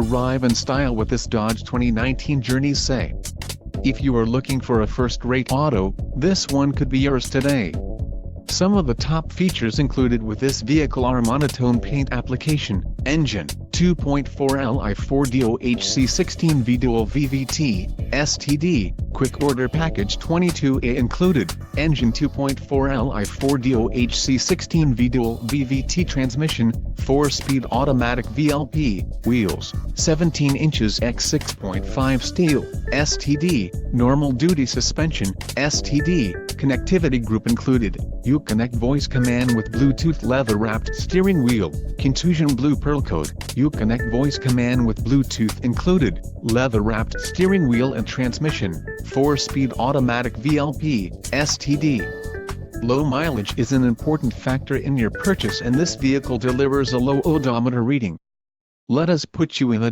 arrive in style with this Dodge 2019 Journey say. If you are looking for a first-rate auto, this one could be yours today. Some of the top features included with this vehicle are monotone paint application, engine, 2.4 Li 4D OHC 16V dual VVT, STD, quick order package 22A included, engine 2.4 Li 4D OHC 16V dual VVT transmission, 4-speed automatic VLP, wheels, 17 inches x 6.5 steel, STD, normal duty suspension, STD, connectivity group included, Uconnect voice command with Bluetooth leather-wrapped steering wheel, contusion blue pearl code, Uconnect voice command with Bluetooth included, leather-wrapped steering wheel and transmission, 4-speed automatic VLP, STD. Low mileage is an important factor in your purchase and this vehicle delivers a low odometer reading. Let us put you in the